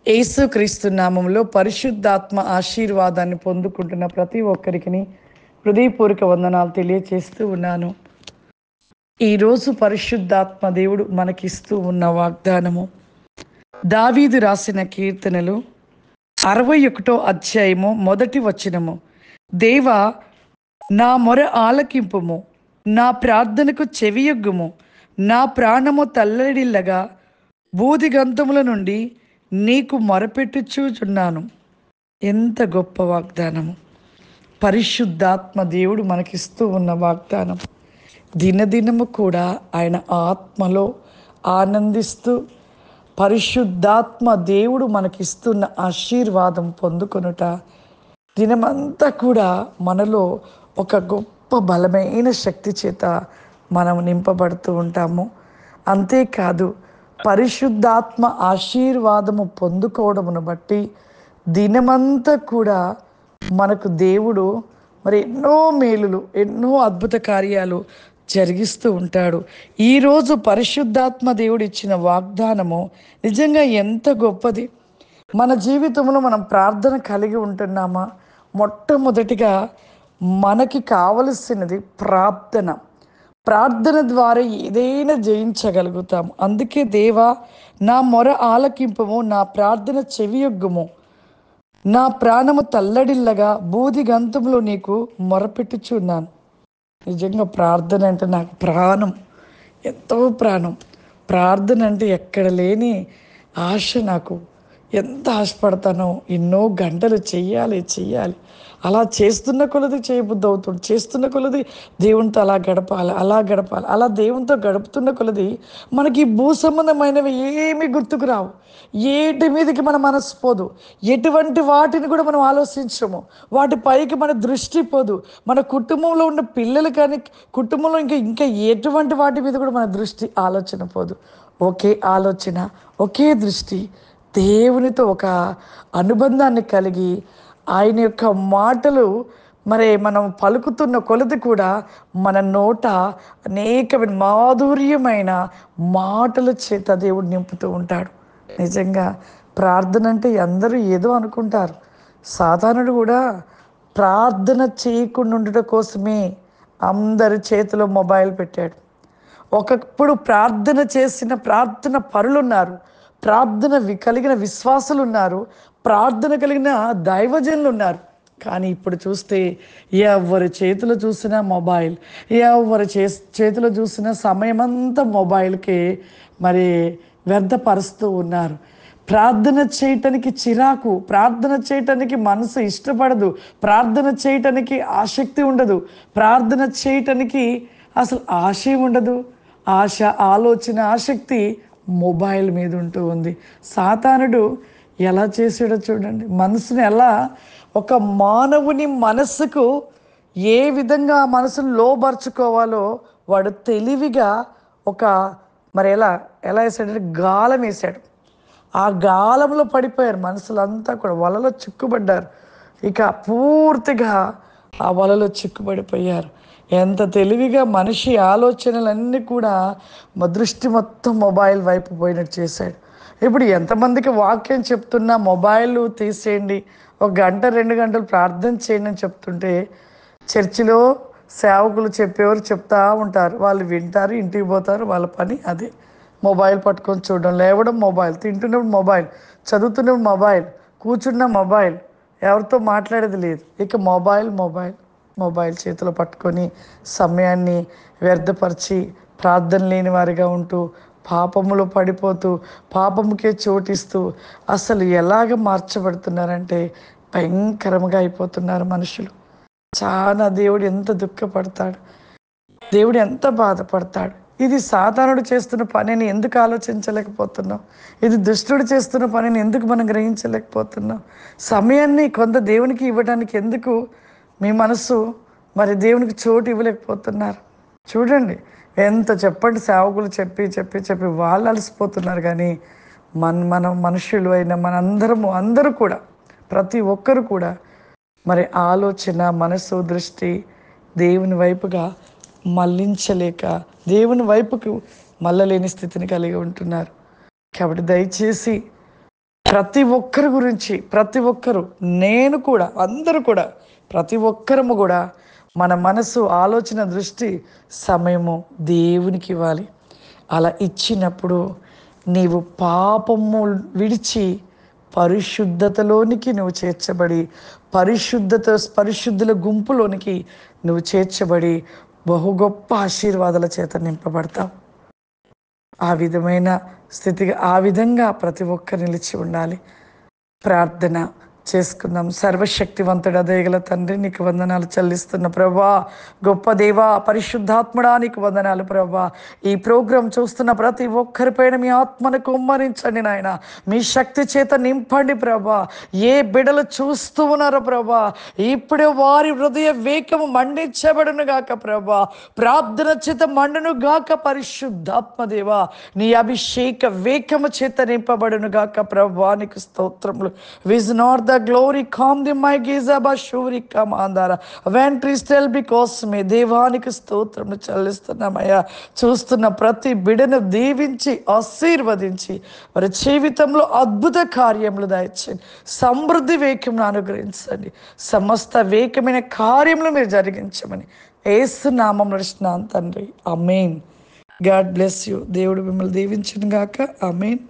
యేసుక్రీస్తు నామములో పరిశుద్ధాత్మ ఆశీర్వాదాన్ని పొందుకుంటున్న ప్రతి ఒక్కరికి హృదయపూర్వక వందనాలు తెలియచేస్తూ ఉన్నాను. ఈరోజు పరిశుద్ధాత్మ దేవుడు మనకిస్తూ ఉన్న వాగ్దానము దావీదు రాసిన కీర్తనలు 61 అధ్యాయము 1 వచనము. దేవా, నా మొర ఆలకింపుము, నా ప్రార్థనకు చెవియొగ్గుము. నా ప్రాణము తల్లడిల్లగా బూదిగంతముల నుండి నీకు మొరపెట్టుచున్నాను. ఎంత గొప్ప వాగ్దానము! పరిశుద్ధాత్మ దేవుడు మనకిస్తూ ఉన్న వాగ్దానం. దినదినము కూడా ఆయన ఆత్మలో ఆనందిస్తూ పరిశుద్ధాత్మ దేవుడు మనకిస్తున్న ఆశీర్వాదం పొందుకొనుట, దినమంతా కూడా మనలో ఒక గొప్ప బలమైన శక్తి చేత మనం నింపబడుతూ ఉంటాము. అంతేకాదు, పరిశుద్ధాత్మ ఆశీర్వాదము పొందుకోవడమును బట్టి దినమంతా కూడా మనకు దేవుడు ఎన్నో మేలులు, ఎన్నో అద్భుత కార్యాలు జరిగిస్తూ ఉంటాడు. ఈరోజు పరిశుద్ధాత్మ దేవుడు ఇచ్చిన వాగ్దానము నిజంగా ఎంత గొప్పది! మన జీవితంలో మనం ప్రార్థన కలిగి ఉంటున్నామా? మొట్టమొదటిగా మనకి కావలసినది ప్రార్థన. ప్రార్థన ద్వారా ఏదైనా జయించగలుగుతాము. అందుకే దేవా, నా మొర ఆలకింపము, నా ప్రార్థన చెవియొగ్గుము. నా ప్రాణము తల్లడిల్లగా బూదిగంతములో నీకు మొరపెట్టుచున్నాను. నిజంగా ప్రార్థన అంటే నాకు ప్రాణం, ఎంతో ప్రాణం. ప్రార్థన అంటే ఎక్కడ లేని ఆశ నాకు. ఎంత ఆశపడతానో, ఎన్నో గంటలు చెయ్యాలి. అలా చేస్తున్న కొలది చేయబుద్ధి అవుతుంది. చేస్తున్న కొలది దేవునితో అలా గడపాలి. అలా దేవునితో గడుపుతున్న కొలది మనకి భూ సంబంధమైనవి ఏమీ గుర్తుకు రావు. ఏటి మీదకి మన మనసు పోదు. ఎటువంటి వాటిని కూడా మనం ఆలోచించము. వాటి పైకి మన దృష్టి పోదు. మన కుటుంబంలో ఉన్న పిల్లలు కానీ, కుటుంబంలో ఇంకా ఎటువంటి వాటి మీద కూడా మన దృష్టి, ఆలోచన పోదు. ఒకే ఆలోచన, ఒకే దృష్టి, దేవునితో ఒక అనుబంధాన్ని కలిగి ఆయన యొక్క మాటలు మనం పలుకుతున్న కొలది కూడా మన నోట అనేకమైన మాధుర్యమైన మాటల చేత దేవుడు నింపుతూ ఉంటాడు. నిజంగా ప్రార్థన అంటే అందరూ ఏదో అనుకుంటారు. సాతానుడు కూడా ప్రార్థన చేయకుండా ఉండటం కోసమే అందరి చేతిలో మొబైల్ పెట్టాడు. ఒకప్పుడు ప్రార్థన చేసిన ప్రార్థన పరులున్నారు, ప్రార్థన కలిగిన విశ్వాసులు ఉన్నారు, ప్రార్థన కలిగిన దైవజనులు ఉన్నారు. కానీ ఇప్పుడు చూస్తే ఎవరి చేతిలో చూసినా మొబైల్, ఎవరి చేతిలో చూసినా సమయమంతా మొబైల్కే వ్యర్థపరుస్తూ ఉన్నారు. ప్రార్థన చేయటానికి చిరాకు, ప్రార్థన చేయటానికి మనసు ఇష్టపడదు, ప్రార్థన చేయటానికి ఆసక్తి ఉండదు, ప్రార్థన చేయటానికి అసలు ఆశ ఉండదు. ఆశ, ఆలోచన, ఆసక్తి మొబైల్ మీద ఉంటూ ఉంది. సాతానుడు ఎలా చేసాడో చూడండి. మనసుని ఎలా, ఒక మానవుని మనస్సుకు ఏ విధంగా మనసును లోబరుచుకోవాలో వాడు తెలివిగా ఎలా వేసాడంటే గాలం వేసాడు. ఆ గాలంలో పడిపోయారు మనుషులంతా కూడా, వలలో చిక్కుబడ్డారు. ఇక పూర్తిగా ఆ వలలో చిక్కుబడిపోయారు. ఎంత తెలివిగా మనిషి ఆలోచనలన్నీ కూడా దృష్టి మొత్తం మొబైల్ వైపు పోయినట్టు చేశాడు. ఇప్పుడు ఎంతమందికి వాక్యం చెప్తున్నా మొబైల్ తీసేయండి, 1 గంట 2 గంటలు ప్రార్థన చేయండి అని చెప్తుంటే చర్చిలో సేవకులు చెప్పేవారు చెప్తా ఉంటారు. వాళ్ళు వింటారు, ఇంటికి పోతారు, వాళ్ళ పని అదే. మొబైల్ పట్టుకొని చూడడం, లేవడం మొబైల్, తింటున్నప్పుడు మొబైల్, చదువుతున్నప్పుడు మొబైల్, కూర్చున్న మొబైల్, ఎవరితో మాట్లాడేది లేదు. ఇక మొబైల్ చేతిలో పట్టుకొని సమయాన్ని వ్యర్థపరిచి ప్రార్థన లేని వారిగా ఉంటూ, పాపములో పడిపోతూ, పాపముకే చోటిస్తూ అసలు ఎలాగ మార్చబడుతున్నారంటే భయంకరంగా అయిపోతున్నారు మనుషులు. చాలా దేవుడు ఎంత దుఃఖపడతాడు, దేవుడు ఎంత బాధపడతాడు. ఇది సాతానుడు చేస్తున్న పనిని ఎందుకు ఆలోచించలేకపోతున్నాం? ఇది దుష్టుడు చేస్తున్న పనిని ఎందుకు మనం గ్రహించలేకపోతున్నాం? సమయాన్ని కొంత దేవునికి ఇవ్వడానికి ఎందుకు మీ మనసు దేవునికి చోటు ఇవ్వలేకపోతున్నారు? చూడండి, ఎంత చెప్పండి, సేవకులు చెప్పి వాళ్ళు అలసిపోతున్నారు. కానీ మనం మనుషులు అయిన అందరూ కూడా, ప్రతి ఒక్కరు కూడా ఆలోచన, మనసు, దృష్టి దేవుని వైపుగా మళ్ళించలేక దేవుని వైపుకు మళ్ళలేని స్థితిని కలిగి ఉంటున్నారు. కాబట్టి దయచేసి ప్రతి ఒక్కరి గురించి, ప్రతి ఒక్కరు, నేను కూడా, అందరూ కూడా, ప్రతి ఒక్కరము కూడా మన మనసు, ఆలోచన, దృష్టి, సమయము దేవునికి ఇవ్వాలి. అలా ఇచ్చినప్పుడు నీవు పాపము విడిచి పరిశుద్ధతలోనికి నువ్వు చేర్చబడి, పరిశుద్ధుల గుంపులోనికి నువ్వు చేర్చబడి బహు గొప్ప ఆశీర్వాదాల చేత నింపబడతావు. ఆ విధమైన స్థితిగా, ఆ విధంగా ప్రతి ఒక్కరు నిలిచి ఉండాలి. ప్రార్థన చేసుకుందాం. సర్వశక్తివంతుడా, దయగల తండ్రి, నీకు వందనాలు చెల్లిస్తున్న ప్రభా, గొప్ప దేవా, పరిశుద్ధాత్ముడా, నీకు వందనాలు ప్రభా. ఈ ప్రోగ్రాం చూస్తున్న ప్రతి ఒక్కరిపైన మీ ఆత్మను కుమ్మరించండి నాయన, మీ శక్తి చేత నింపండి ప్రభా. ఏ బిడలు చూస్తూ ఉన్నారో ప్రభా, ఇప్పుడే వారి హృదయ వేకము మండించబడును గాక ప్రభా. ప్రార్థన చేత మండును గాక పరిశుద్ధాత్మ దేవా. నీ అభిషేక వేకము చేత నింపబడును గాక ప్రభా. నీకు స్తోత్రములు. విజ్నార్ ద గ్లోరీ కామ్ ది మై గీజాబా షూరి కమాందారా వెంట్రీ స్టెల్ బికాస్ మీ దేవానికి స్తోత్రములు చెల్లిస్తున్నామయ్యా. చూస్తున్న ప్రతి బిడను దీవించి ఆశీర్వదించి వారి జీవితంలో అద్భుత కార్యములు దయచేయండి. సమృద్ధి వేకమును అనుగ్రహించండి. సమస్త వేకమైన కార్యములు మీరు జరిగించమని యేసు నామములో నడుస్తున్నాను తండ్రి. ఆమేన్. God bless you. దేవుడు మిమ్మల్ని దీవించును గాక. ఆమేన్.